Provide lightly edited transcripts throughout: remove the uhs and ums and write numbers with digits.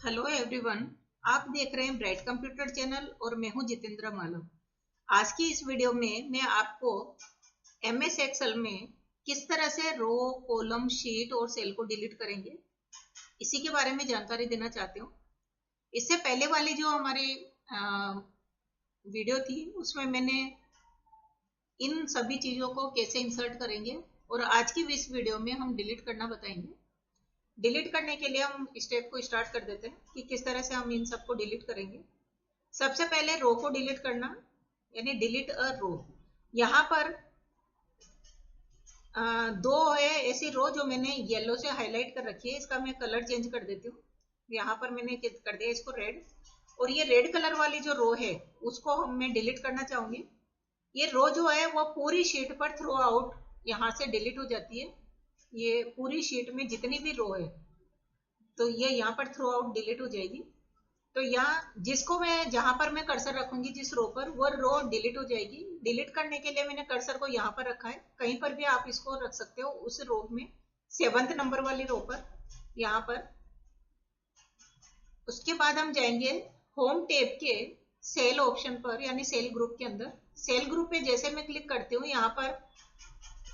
Hello everyone. आप देख रहे हैं ब्राइट कंप्यूटर चैनल और मैं हूं जितेंद्र मालव। आज की इस वीडियो में मैं आपको एमएस एक्सेल में किस तरह से रो, कॉलम, शीट और सेल को डिलीट करेंगे इसी के बारे में जानकारी देना चाहती हूँ। इससे पहले वाली जो हमारी वीडियो थी उसमें मैंने इन सभी चीजों को कैसे इंसर्ट करेंगे और आज की इस वीडियो में हम डिलीट करना बताएंगे। डिलीट करने के लिए हम स्टेप को स्टार्ट कर देते हैं कि किस तरह से हम इन सबको डिलीट करेंगे। सबसे पहले रो को डिलीट करना, यानी डिलीट अ रो। यहाँ पर दो है ऐसी रो जो मैंने येलो से हाईलाइट कर रखी है। इसका मैं कलर चेंज कर देती हूँ। यहाँ पर मैंने कर दिया इसको रेड, और ये रेड कलर वाली जो रो है उसको मैं डिलीट करना चाहूंगी। ये रो जो है वो पूरी शीट पर थ्रू आउट यहाँ से डिलीट हो जाती है। ये पूरी शीट में जितनी भी रो है तो ये यहाँ पर थ्रू आउट डिलीट हो जाएगी। तो यहाँ जिसको मैं जहां पर मैं कर्सर रखूंगी जिस रो पर, वो रो डिलीट हो जाएगी। डिलीट करने के लिए मैंने कर्सर को यहाँ पर रखा है, कहीं पर भी आप इसको रख सकते हो उस रो में, 7th नंबर वाली रो पर, यहाँ पर। उसके बाद हम जाएंगे होम टैब के सेल ऑप्शन पर, यानी सेल ग्रुप के अंदर। सेल ग्रुप पे जैसे मैं क्लिक करती हूँ यहाँ पर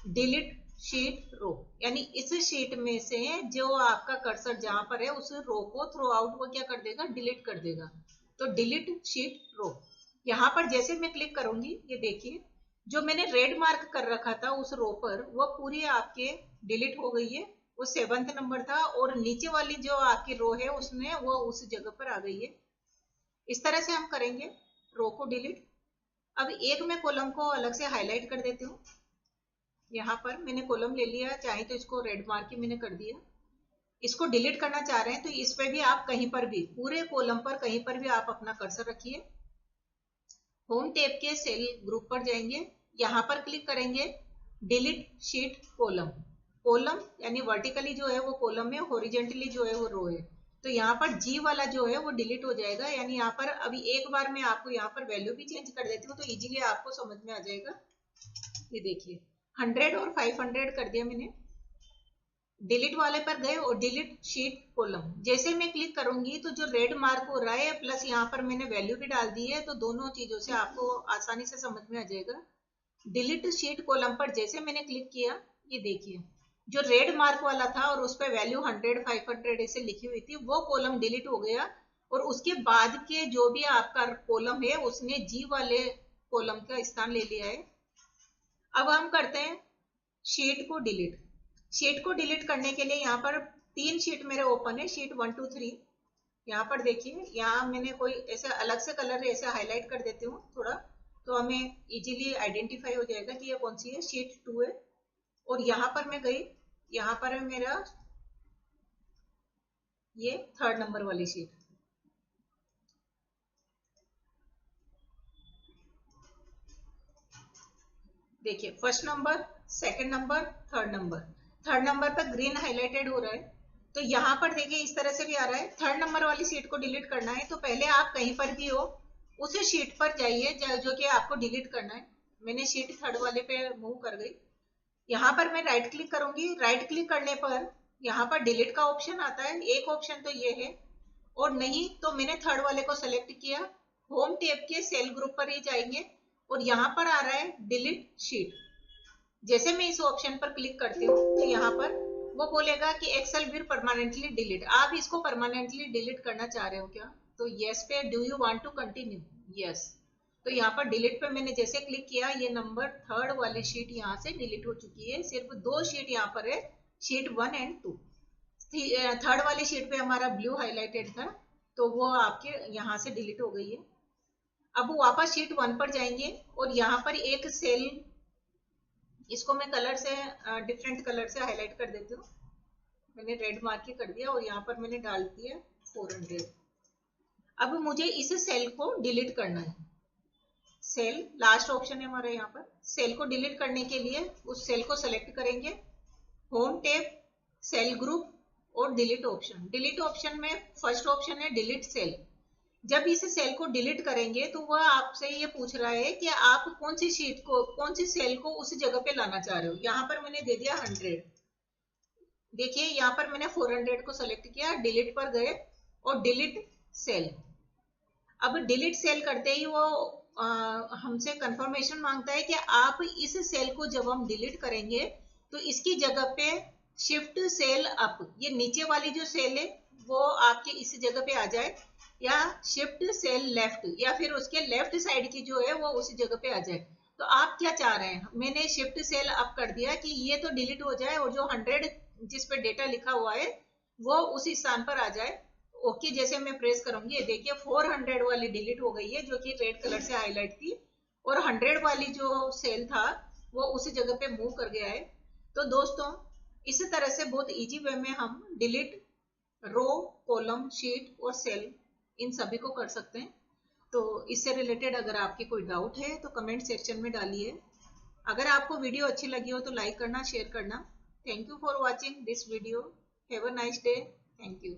डिलीट शीट रो, यानी इस शीट में से जो आपका कर्सर जहां पर है उस रो को थ्रू आउट वो क्या कर देगा, डिलीट कर देगा। तो डिलीट शीट रो, यहाँ पर जैसे मैं क्लिक करूंगी ये देखिए जो मैंने रेड मार्क कर रखा था उस रो पर वो पूरी आपके डिलीट हो गई है। वो 7th नंबर था और नीचे वाली जो आपकी रो है उसने वो उस जगह पर आ गई है। इस तरह से हम करेंगे रो को डिलीट। अब एक मैं कॉलम को अलग से हाईलाइट कर देती हूँ। यहाँ पर मैंने कॉलम ले लिया, चाहे तो इसको रेड मार्क ही मैंने कर दिया। इसको डिलीट करना चाह रहे हैं तो इस पे भी आप कहीं पर भी, पूरे कॉलम पर कहीं पर भी आप अपना कर्सर रखिए। होम टैब के सेल ग्रुप पर जाएंगे, यहाँ पर क्लिक करेंगे डिलीट शीट कॉलम। कॉलम यानी वर्टिकली जो है वो कॉलम है, हॉरिजेंटली जो है वो रो है। तो यहाँ पर जी वाला जो है वो डिलीट हो जाएगा। यानी यहाँ पर अभी एक बार मैं आपको यहाँ पर वैल्यू भी चेंज कर देती हूँ तो इजीली आपको समझ में आ जाएगा। ये देखिए 100 और 500 कर दिया मैंने। डिलीट वाले पर गए और डिलीट शीट कॉलम जैसे मैं क्लिक करूंगी तो जो रेड मार्क हो रहा है प्लस यहाँ पर मैंने वैल्यू भी डाल दी है, तो दोनों चीजों से आपको आसानी से समझ में आ जाएगा। डिलीट शीट कॉलम पर जैसे मैंने क्लिक किया, ये देखिए जो रेड मार्क वाला था और उस पर वैल्यू 100 500 ऐसे लिखी हुई थी वो कॉलम डिलीट हो गया। और उसके बाद के जो भी आपका कॉलम है उसने जी वाले कॉलम का स्थान ले लिया है। अब हम करते हैं शीट को डिलीट। शीट को डिलीट करने के लिए यहाँ पर 3 शीट मेरे ओपन है, शीट 1 2 3। यहाँ पर देखिए यहाँ मैंने कोई ऐसे अलग से कलर ऐसे हाईलाइट कर देती हूँ थोड़ा, तो हमें इजीली आइडेंटिफाई हो जाएगा कि ये कौन सी है। शीट 2 है और यहाँ पर मैं गई, यहाँ पर है मेरा ये 3rd नंबर वाली शीट। देखिए 1st number, 2nd number, 3rd number. 3rd number पर ग्रीन हाईलाइटेड हो रहा है। तो यहाँ पर देखिए इस तरह से भी आ रहा है। 3rd नंबर वाली शीट को डिलीट करना है तो पहले आप कहीं पर भी हो उस शीट पर जाइए जो कि आपको डिलीट करना है। मैंने शीट 3rd वाले पे मूव कर गई। यहाँ पर मैं राइट क्लिक करूंगी। राइट क्लिक करने पर यहाँ पर डिलीट का ऑप्शन आता है। एक ऑप्शन तो ये है, और नहीं तो मैंने 3rd वाले को सेलेक्ट किया। होम टैब के सेल ग्रुप पर ही जाएंगे और यहाँ पर आ रहा है डिलीट शीट। जैसे मैं इस ऑप्शन पर क्लिक करती हूँ तो यहाँ पर वो बोलेगा कि एक्सेल विल परमानेंटली डिलीट। आप इसको परमानेंटली डिलीट करना चाह रहे हो क्या, तो यस पे, do you want to continue, yes. तो यहाँ पर डिलीट पे मैंने जैसे क्लिक किया, ये नंबर 3rd वाली शीट यहाँ से डिलीट हो चुकी है। सिर्फ 2 शीट यहाँ पर है, शीट 1 और 2। 3rd वाली शीट पे हमारा ब्लू हाईलाइटेड था तो वो आपके यहाँ से डिलीट हो गई है। अब वापस शीट 1 पर जाएंगे और यहाँ पर एक सेल, इसको मैं कलर से डिफरेंट कलर से हाईलाइट कर देती हूँ। मैंने रेड मार्क ही कर दिया और यहाँ पर मैंने डाल दिया 400। अब मुझे इस सेल को डिलीट करना है। सेल लास्ट ऑप्शन है हमारा, यहाँ पर सेल को डिलीट करने के लिए उस सेल को सेलेक्ट करेंगे, होम टैब, सेल ग्रुप और डिलीट ऑप्शन। डिलीट ऑप्शन में फर्स्ट ऑप्शन है डिलीट सेल। जब इस सेल को डिलीट करेंगे तो वह आपसे ये पूछ रहा है कि आप कौन सी शीट को, कौन सी सेल को उस जगह पे लाना चाह रहे हो। यहाँ पर मैंने दे दिया 100। देखिए यहाँ पर मैंने 400 को सेलेक्ट किया, डिलीट पर गए और डिलीट सेल। अब डिलीट सेल करते ही वो हमसे कंफर्मेशन मांगता है कि आप इस सेल को जब हम डिलीट करेंगे तो इसकी जगह पे शिफ्ट सेल अप, ये नीचे वाली जो सेल है वो आपके इस जगह पे आ जाए, या शिफ्ट सेल लेफ्ट, या फिर उसके लेफ्ट साइड की जो है वो उसी जगह पे आ जाए। तो आप क्या चाह रहे हैं? मैंने शिफ्ट सेल अप कर दिया कि ये तो डिलीट हो जाए और जो 100 जिस पे डेटा लिखा हुआ है वो उसी स्थान पर आ जाए। ओके जैसे मैं प्रेस करूंगी, ये देखिए 400 वाली डिलीट हो गई है जो कि रेड कलर से हाईलाइट थी, और 100 वाली जो सेल था वो उसी जगह पे मूव कर गया है। तो दोस्तों इसी तरह से बहुत इजी वे में हम डिलीट रो, कॉलम, शीट और सेल इन सभी को कर सकते हैं। तो इससे रिलेटेड अगर आपकी कोई डाउट है तो कमेंट सेक्शन में डालिए। अगर आपको वीडियो अच्छी लगी हो तो लाइक करना, शेयर करना। Thank you for watching this video. Have a nice day. Thank you.